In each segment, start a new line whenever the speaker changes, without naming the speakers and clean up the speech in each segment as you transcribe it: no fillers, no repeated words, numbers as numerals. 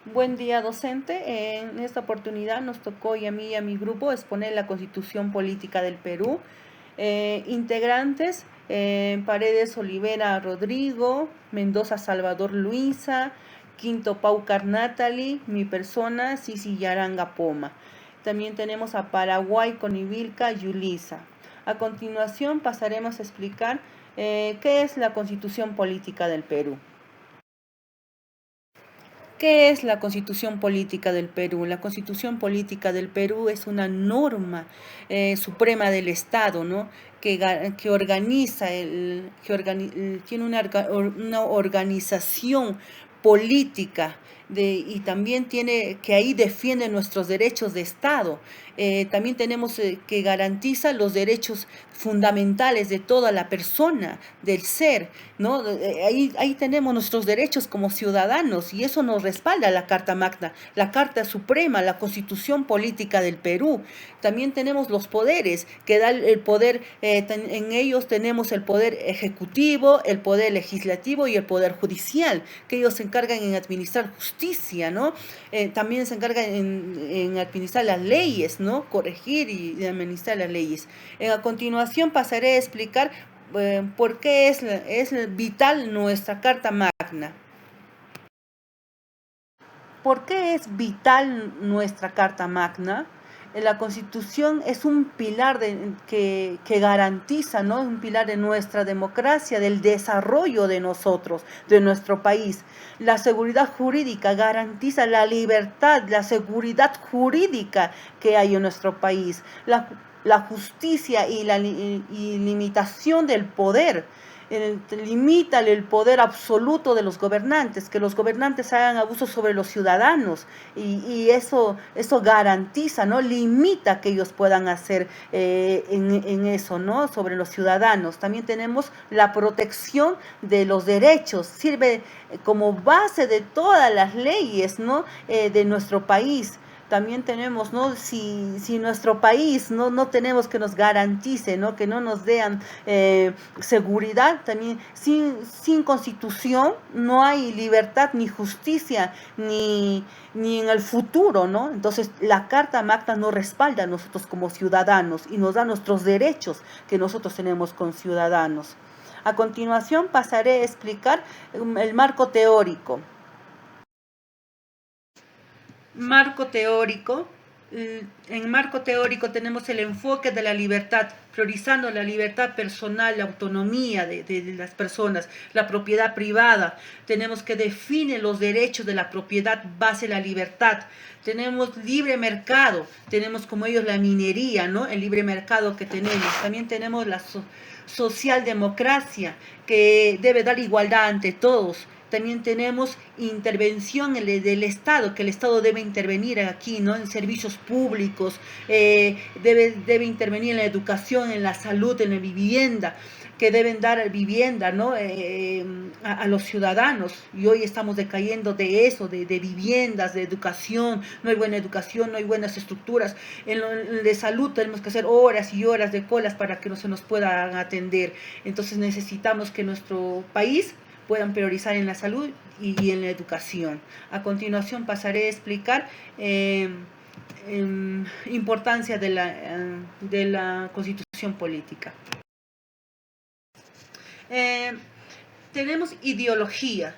Buen día, docente. En esta oportunidad nos tocó y a mí y a mi grupo exponer la Constitución Política del Perú. Integrantes, Paredes Olivera Rodrigo, Mendoza Salvador Luisa, Quinto Paucar Natalie, mi persona, Sisi Yaranga Poma. También tenemos a Paraguay Conivilca Yulisa. A continuación pasaremos a explicar qué es la Constitución Política del Perú. ¿Qué es la Constitución Política del Perú? La Constitución Política del Perú es una norma suprema del Estado, ¿no? Que organiza, tiene una organización política y también tiene que ahí defiende nuestros derechos de Estado. También tenemos que garantiza los derechos fundamentales de toda la persona, del ser, ¿no? Ahí tenemos nuestros derechos como ciudadanos y eso nos respalda la Carta Magna, la Carta Suprema, la Constitución Política del Perú. También tenemos los poderes, que da el poder, en ellos tenemos el poder ejecutivo, el poder legislativo y el poder judicial, que ellos se encargan en administrar justicia, ¿no? También se encargan en administrar las leyes, ¿no? Corregir y administrar las leyes. A continuación pasaré a explicar por qué es vital nuestra Carta Magna. ¿Por qué es vital nuestra Carta Magna? La Constitución es un pilar que garantiza, ¿no? Un pilar de nuestra democracia, del desarrollo de nosotros, de nuestro país. La seguridad jurídica garantiza la libertad, la seguridad jurídica que hay en nuestro país. La justicia y la limitación del poder limita el poder absoluto de los gobernantes, que los gobernantes hagan abuso sobre los ciudadanos y eso garantiza, ¿no? Limita que ellos puedan hacer en eso, ¿no? Sobre los ciudadanos. También tenemos la protección de los derechos, sirve como base de todas las leyes, ¿no? De nuestro país. También tenemos, ¿no? Si nuestro país no tenemos que nos garantice, ¿no? Que no nos den seguridad, también sin constitución no hay libertad ni justicia ni en el futuro, ¿no? Entonces la Carta Magna nos respalda a nosotros como ciudadanos y nos da nuestros derechos que nosotros tenemos con ciudadanos. A continuación pasaré a explicar el marco teórico. Marco teórico. En marco teórico tenemos el enfoque de la libertad, priorizando la libertad personal, la autonomía de las personas, la propiedad privada. Tenemos que definir los derechos de la propiedad base la libertad. Tenemos libre mercado, tenemos como ellos la minería, ¿no? El libre mercado que tenemos. También tenemos la socialdemocracia, que debe dar igualdad ante todos. También tenemos intervención del Estado, que el Estado debe intervenir aquí, ¿no? En servicios públicos, debe intervenir en la educación, en la salud, en la vivienda, que deben dar vivienda, ¿no? A los ciudadanos. Y hoy estamos decayendo de eso, de viviendas, de educación. No hay buena educación, no hay buenas estructuras. De salud tenemos que hacer horas y horas de colas para que no se nos puedan atender. Entonces necesitamos que nuestro país puedan priorizar en la salud y en la educación. A continuación pasaré a explicar importancia de la Constitución política. Tenemos ideología,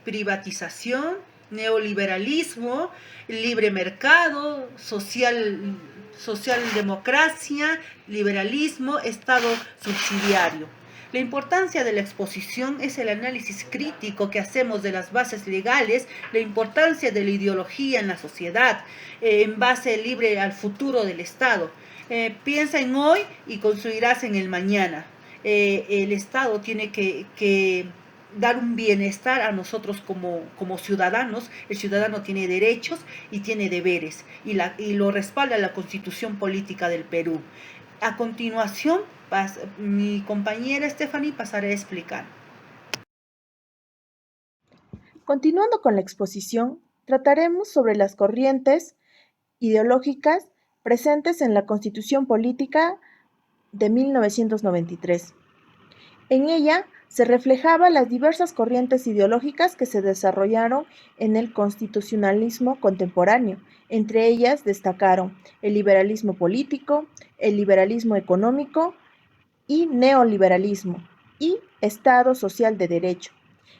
privatización, neoliberalismo, libre mercado, socialdemocracia, liberalismo, Estado subsidiario. La importancia de la exposición es el análisis crítico que hacemos de las bases legales, la importancia de la ideología en la sociedad, en base libre al futuro del Estado. Piensa en hoy y construirás en el mañana. El Estado tiene que dar un bienestar a nosotros como ciudadanos. El ciudadano tiene derechos y tiene deberes y lo respalda la Constitución Política del Perú. A continuación, mi compañera Stephanie pasará a explicar.
Continuando con la exposición, trataremos sobre las corrientes ideológicas presentes en la Constitución Política de 1993. En ella se reflejaba las diversas corrientes ideológicas que se desarrollaron en el constitucionalismo contemporáneo. Entre ellas destacaron el liberalismo político, el liberalismo económico y neoliberalismo, y Estado social de derecho.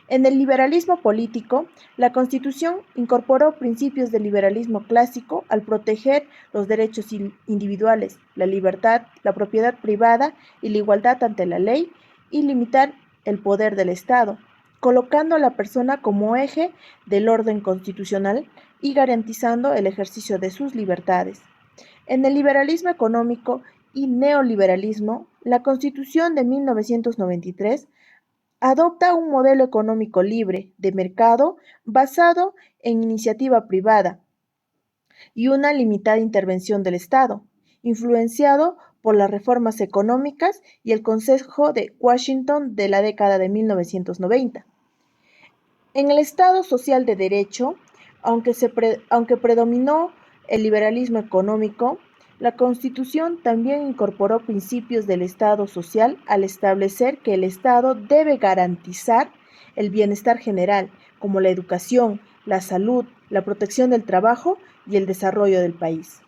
En el liberalismo político, la Constitución incorporó principios del liberalismo clásico al proteger los derechos individuales, la libertad, la propiedad privada y la igualdad ante la ley, y limitar el poder del Estado, colocando a la persona como eje del orden constitucional y garantizando el ejercicio de sus libertades. En el liberalismo económico y neoliberalismo, la Constitución de 1993 adopta un modelo económico libre, de mercado, basado en iniciativa privada y una limitada intervención del Estado, influenciado por las reformas económicas y el Consejo de Washington de la década de 1990. En el Estado social de derecho, aunque predominó el liberalismo económico, la Constitución también incorporó principios del Estado social al establecer que el Estado debe garantizar el bienestar general, como la educación, la salud, la protección del trabajo y el desarrollo del país.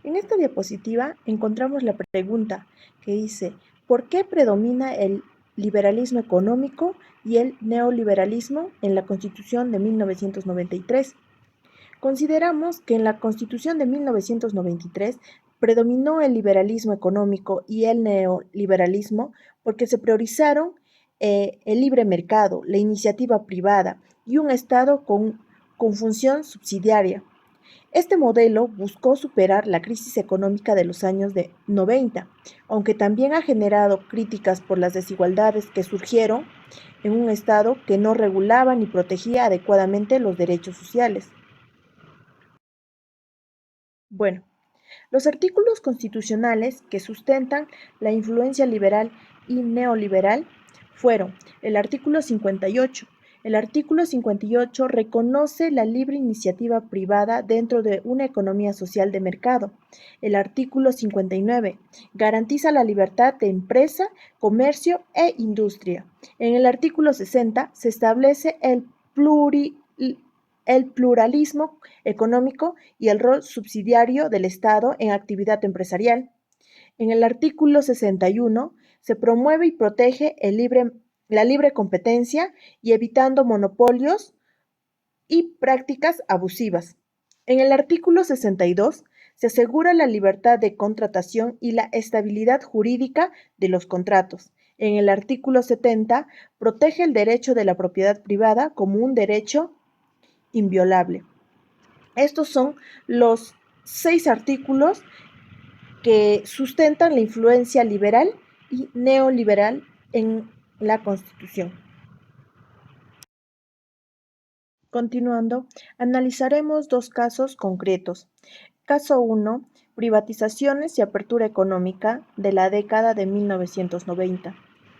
En esta diapositiva encontramos la pregunta que dice: ¿por qué predomina el liberalismo económico y el neoliberalismo en la Constitución de 1993? Consideramos que en la Constitución de 1993 predominó el liberalismo económico y el neoliberalismo porque se priorizaron el libre mercado, la iniciativa privada y un Estado con función subsidiaria. Este modelo buscó superar la crisis económica de los años 90, aunque también ha generado críticas por las desigualdades que surgieron en un Estado que no regulaba ni protegía adecuadamente los derechos sociales. Bueno, los artículos constitucionales que sustentan la influencia liberal y neoliberal fueron el artículo 58. El artículo 58 reconoce la libre iniciativa privada dentro de una economía social de mercado. El artículo 59 garantiza la libertad de empresa, comercio e industria. En el artículo 60 se establece el pluralismo económico y el rol subsidiario del Estado en actividad empresarial. En el artículo 61 se promueve y protege la libre competencia y evitando monopolios y prácticas abusivas. En el artículo 62 se asegura la libertad de contratación y la estabilidad jurídica de los contratos. En el artículo 70 protege el derecho de la propiedad privada como un derecho inviolable. Estos son los 6 artículos que sustentan la influencia liberal y neoliberal en la Constitución. Continuando, analizaremos 2 casos concretos. Caso 1, privatizaciones y apertura económica de la década de 1990.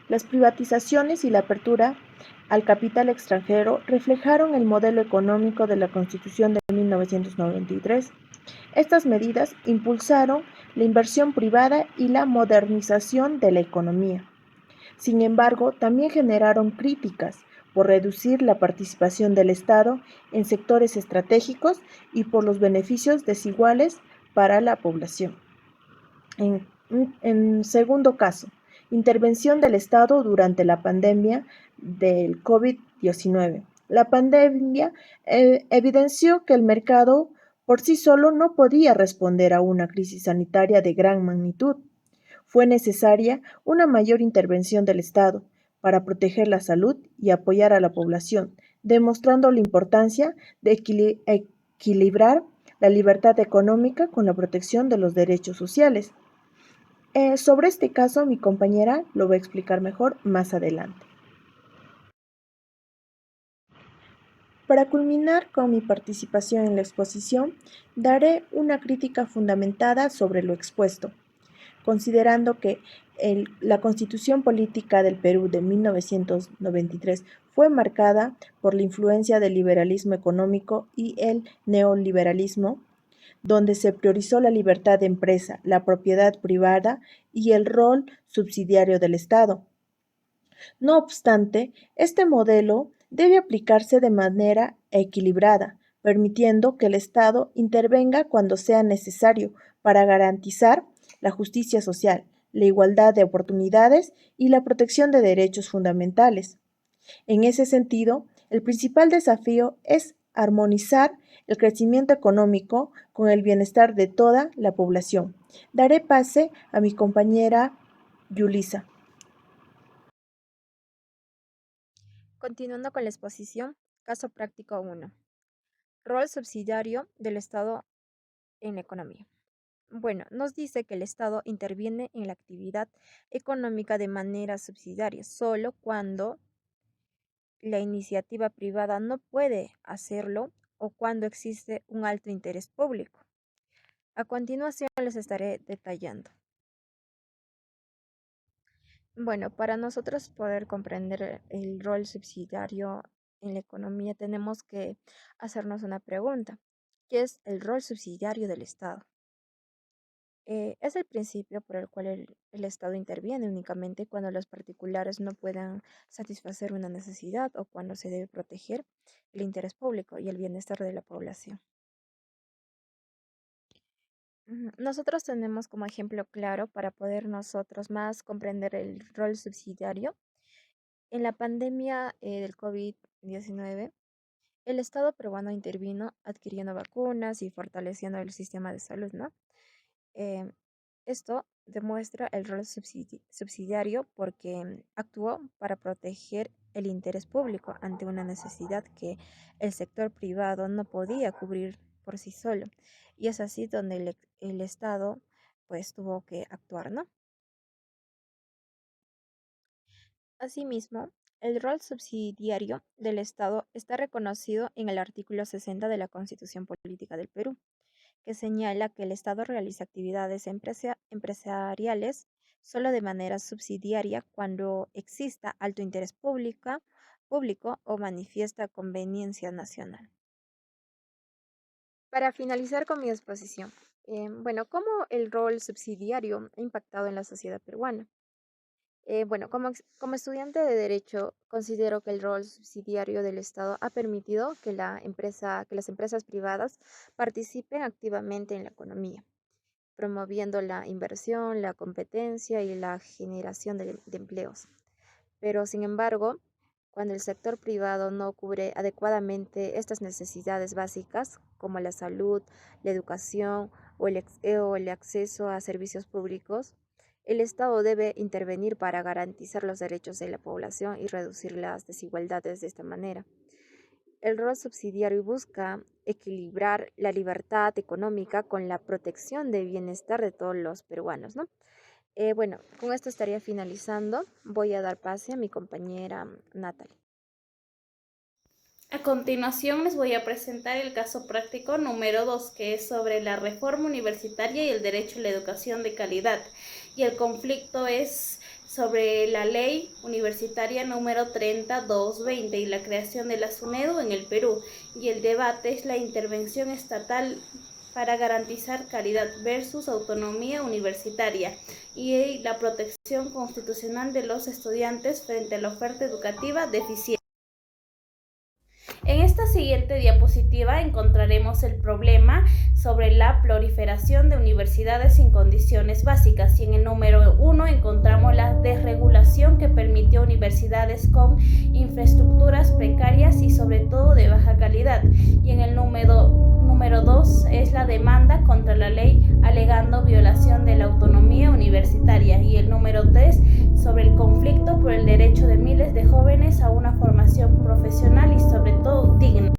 Las privatizaciones y la apertura al capital extranjero reflejaron el modelo económico de la Constitución de 1993. Estas medidas impulsaron la inversión privada y la modernización de la economía. Sin embargo, también generaron críticas por reducir la participación del Estado en sectores estratégicos y por los beneficios desiguales para la población. En segundo caso, intervención del Estado durante la pandemia del COVID-19. La pandemia evidenció que el mercado por sí solo no podía responder a una crisis sanitaria de gran magnitud. Fue necesaria una mayor intervención del Estado para proteger la salud y apoyar a la población, demostrando la importancia de equilibrar la libertad económica con la protección de los derechos sociales. Sobre este caso, mi compañera lo va a explicar mejor más adelante. Para culminar con mi participación en la exposición, daré una crítica fundamentada sobre lo expuesto, considerando que la Constitución Política del Perú de 1993 fue marcada por la influencia del liberalismo económico y el neoliberalismo. donde se priorizó la libertad de empresa, la propiedad privada y el rol subsidiario del Estado. No obstante, este modelo debe aplicarse de manera equilibrada, permitiendo que el Estado intervenga cuando sea necesario para garantizar la justicia social, la igualdad de oportunidades y la protección de derechos fundamentales. En ese sentido, el principal desafío es armonizar el crecimiento económico con el bienestar de toda la población. Daré pase a mi compañera Yulisa.
Continuando con la exposición, caso práctico 1. Rol subsidiario del Estado en la economía. Bueno, nos dice que el Estado interviene en la actividad económica de manera subsidiaria, solo cuando la iniciativa privada no puede hacerlo o cuando existe un alto interés público. A continuación les estaré detallando. Bueno, para nosotros poder comprender el rol subsidiario en la economía tenemos que hacernos una pregunta. ¿Qué es el rol subsidiario del Estado? Es el principio por el cual el Estado interviene únicamente cuando los particulares no puedan satisfacer una necesidad o cuando se debe proteger el interés público y el bienestar de la población. Nosotros tenemos como ejemplo claro para poder nosotros más comprender el rol subsidiario. En la pandemia del COVID-19, el Estado peruano intervino adquiriendo vacunas y fortaleciendo el sistema de salud, ¿no? Eh, Esto demuestra el rol subsidiario porque actuó para proteger el interés público ante una necesidad que el sector privado no podía cubrir por sí solo. Y es así donde el Estado pues tuvo que actuar, ¿no? Asimismo, el rol subsidiario del Estado está reconocido en el artículo 60 de la Constitución Política del Perú, que señala que el Estado realiza actividades empresariales solo de manera subsidiaria cuando exista alto interés público o manifiesta conveniencia nacional. Para finalizar con mi exposición, bueno, ¿cómo el rol subsidiario ha impactado en la sociedad peruana? Bueno, como estudiante de Derecho, considero que el rol subsidiario del Estado ha permitido que que las empresas privadas participen activamente en la economía, promoviendo la inversión, la competencia y la generación de empleos. Pero, sin embargo, cuando el sector privado no cubre adecuadamente estas necesidades básicas, como la salud, la educación o el acceso a servicios públicos, el Estado debe intervenir para garantizar los derechos de la población y reducir las desigualdades de esta manera. El rol subsidiario busca equilibrar la libertad económica con la protección del bienestar de todos los peruanos, ¿no? Bueno, con esto estaría finalizando. Voy a dar pase a mi compañera Natalie.
A continuación les voy a presentar el caso práctico número 2, que es sobre la reforma universitaria y el derecho a la educación de calidad. Y el conflicto es sobre la ley universitaria número 30220 y la creación de la SUNEDU en el Perú. Y el debate es la intervención estatal para garantizar calidad versus autonomía universitaria y la protección constitucional de los estudiantes frente a la oferta educativa deficiente. En esta siguiente diapositiva encontraremos el problema sobre la proliferación de universidades sin condiciones básicas y en el número 1 encontramos la desregulación que permitió universidades con infraestructuras precarias y sobre todo de baja calidad y en el número 2 es la demanda contra la ley alegando violación de la autonomía universitaria y el número 3 sobre el conflicto por el derecho de miles de jóvenes a una formación profesional y sobre todo digna.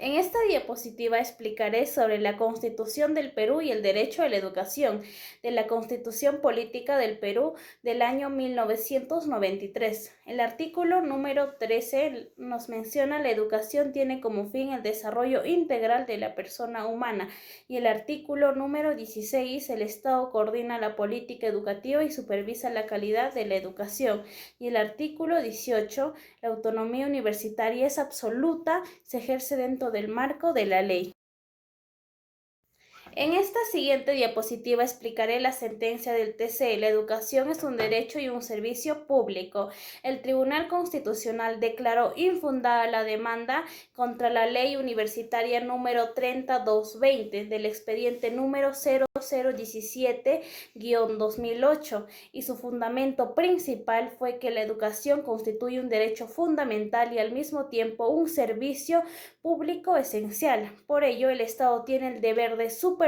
En esta diapositiva explicaré sobre la Constitución del Perú y el derecho a la educación de la Constitución Política del Perú del año 1993. El artículo número 13 nos menciona la educación tiene como fin el desarrollo integral de la persona humana y el artículo número 16 el Estado coordina la política educativa y supervisa la calidad de la educación y el artículo 18 la autonomía universitaria es absoluta, se ejerce dentro del marco de la ley. En esta siguiente diapositiva explicaré la sentencia del TC. La educación es un derecho y un servicio público. El Tribunal Constitucional declaró infundada la demanda contra la Ley Universitaria número 30220 del expediente número 0017-2008 y su fundamento principal fue que la educación constituye un derecho fundamental y al mismo tiempo un servicio público esencial. Por ello, el Estado tiene el deber de supervisar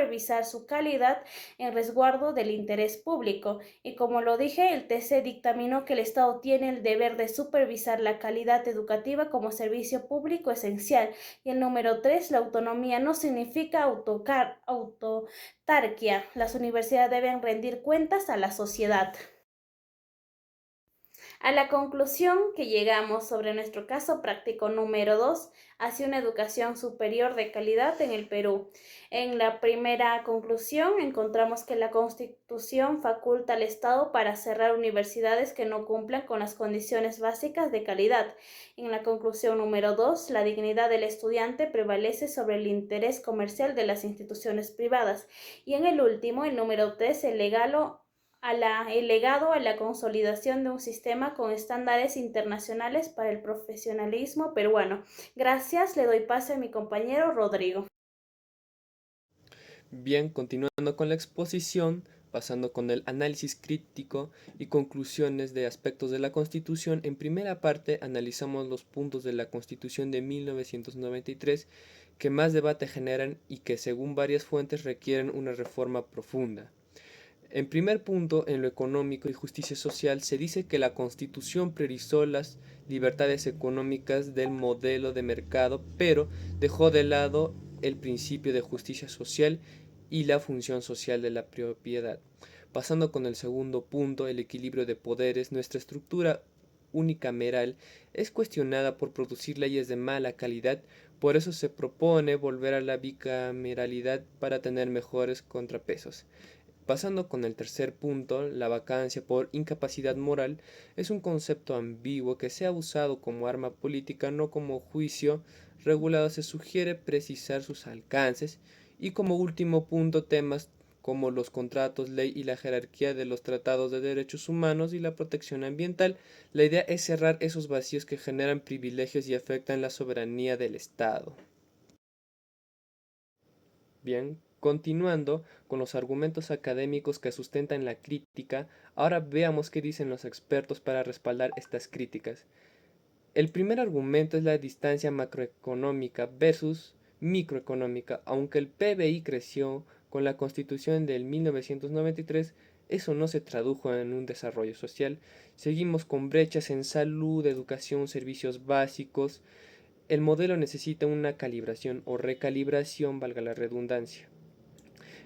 su calidad en resguardo del interés público. Y como lo dije, el TC dictaminó que el Estado tiene el deber de supervisar la calidad educativa como servicio público esencial. Y el número 3, la autonomía no significa autarquía. Las universidades deben rendir cuentas a la sociedad. A la conclusión que llegamos sobre nuestro caso práctico número 2, hacia una educación superior de calidad en el Perú. En la primera conclusión encontramos que la Constitución faculta al Estado para cerrar universidades que no cumplan con las condiciones básicas de calidad. En la conclusión número 2, la dignidad del estudiante prevalece sobre el interés comercial de las instituciones privadas. Y en el último, el número 3, el legado a la consolidación de un sistema con estándares internacionales para el profesionalismo peruano. Gracias, le doy pase a mi compañero Rodrigo.
Bien, continuando con la exposición, pasando con el análisis crítico y conclusiones de aspectos de la Constitución, en primera parte analizamos los puntos de la Constitución de 1993 que más debate generan y que según varias fuentes requieren una reforma profunda. En primer punto, en lo económico y justicia social, se dice que la Constitución priorizó las libertades económicas del modelo de mercado, pero dejó de lado el principio de justicia social y la función social de la propiedad. Pasando con el segundo punto, el equilibrio de poderes, nuestra estructura unicameral es cuestionada por producir leyes de mala calidad, por eso se propone volver a la bicameralidad para tener mejores contrapesos. Pasando con el tercer punto, la vacancia por incapacidad moral es un concepto ambiguo que se ha usado como arma política, no como juicio regulado. Se sugiere precisar sus alcances. Y como último punto, temas como los contratos, ley y la jerarquía de los tratados de derechos humanos y la protección ambiental. La idea es cerrar esos vacíos que generan privilegios y afectan la soberanía del Estado. Bien, continuando con los argumentos académicos que sustentan la crítica, ahora veamos qué dicen los expertos para respaldar estas críticas. El primer argumento es la distancia macroeconómica versus microeconómica. Aunque el PBI creció con la Constitución del 1993, eso no se tradujo en un desarrollo social. Seguimos con brechas en salud, educación, servicios básicos. El modelo necesita una calibración o recalibración, valga la redundancia.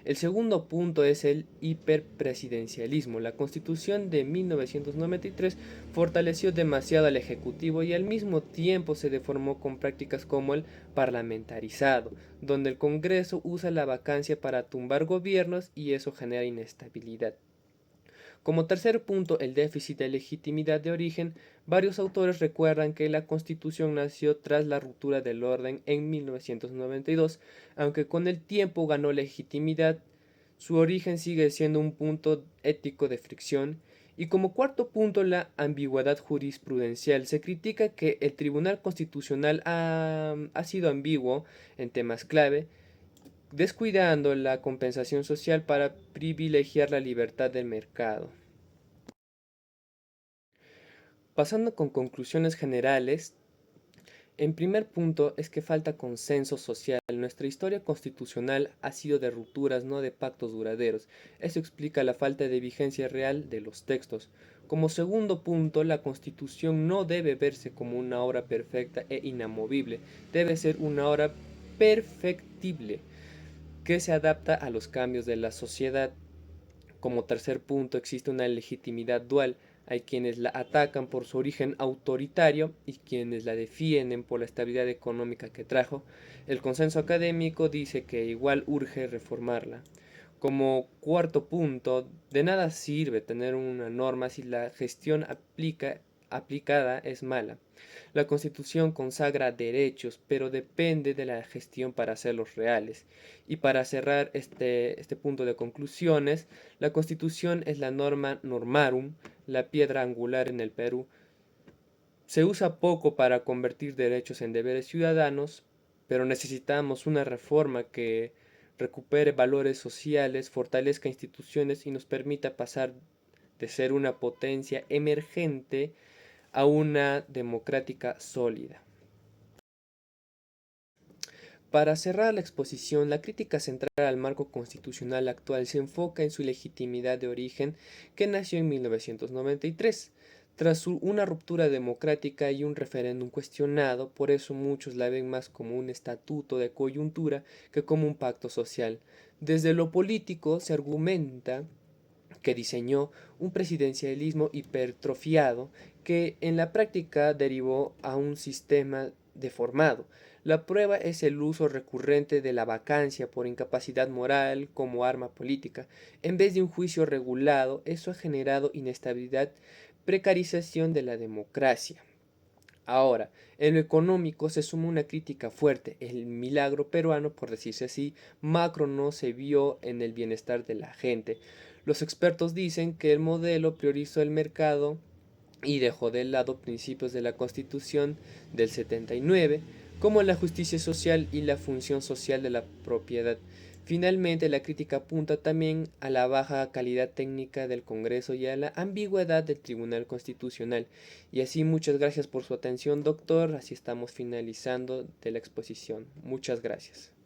El segundo punto es el hiperpresidencialismo. La Constitución de 1993 fortaleció demasiado al Ejecutivo y al mismo tiempo se deformó con prácticas como el parlamentarizado, donde el Congreso usa la vacancia para tumbar gobiernos y eso genera inestabilidad. Como tercer punto, el déficit de legitimidad de origen, varios autores recuerdan que la Constitución nació tras la ruptura del orden en 1992, aunque con el tiempo ganó legitimidad, su origen sigue siendo un punto ético de fricción. Y como cuarto punto, la ambigüedad jurisprudencial. Se critica que el Tribunal Constitucional ha sido ambiguo en temas clave, descuidando la compensación social para privilegiar la libertad del mercado. Pasando con conclusiones generales, en primer punto es que falta consenso social. Nuestra historia constitucional ha sido de rupturas, no de pactos duraderos. Eso explica la falta de vigencia real de los textos. Como segundo punto, la Constitución no debe verse como una obra perfecta e inamovible. Debe ser una obra perfectible que se adapta a los cambios de la sociedad. Como tercer punto, existe una legitimidad dual. Hay quienes la atacan por su origen autoritario y quienes la defienden por la estabilidad económica que trajo. El consenso académico dice que igual urge reformarla. Como cuarto punto, de nada sirve tener una norma si la gestión aplica aplicada es mala. La Constitución consagra derechos, pero depende de la gestión para hacerlos reales. Y para cerrar este punto de conclusiones, la Constitución es la norma normarum, la piedra angular en el Perú. Se usa poco para convertir derechos en deberes ciudadanos, pero necesitamos una reforma que recupere valores sociales, fortalezca instituciones y nos permita pasar de ser una potencia emergente a una democrática sólida. Para cerrar la exposición, la crítica central al marco constitucional actual se enfoca en su legitimidad de origen, que nació en 1993. Tras una ruptura democrática y un referéndum cuestionado, por eso muchos la ven más como un estatuto de coyuntura que como un pacto social. Desde lo político se argumenta que diseñó un presidencialismo hipertrofiado que en la práctica derivó a un sistema deformado. La prueba es el uso recurrente de la vacancia por incapacidad moral como arma política. En vez de un juicio regulado, eso ha generado inestabilidad, precarización de la democracia. Ahora, en lo económico se suma una crítica fuerte. El milagro peruano, por decirse así, macro no se vio en el bienestar de la gente. Los expertos dicen que el modelo priorizó el mercado y dejó de lado principios de la Constitución del 79, como la justicia social y la función social de la propiedad. Finalmente, la crítica apunta también a la baja calidad técnica del Congreso y a la ambigüedad del Tribunal Constitucional. Y así, muchas gracias por su atención, doctor. Así estamos finalizando de la exposición. Muchas gracias.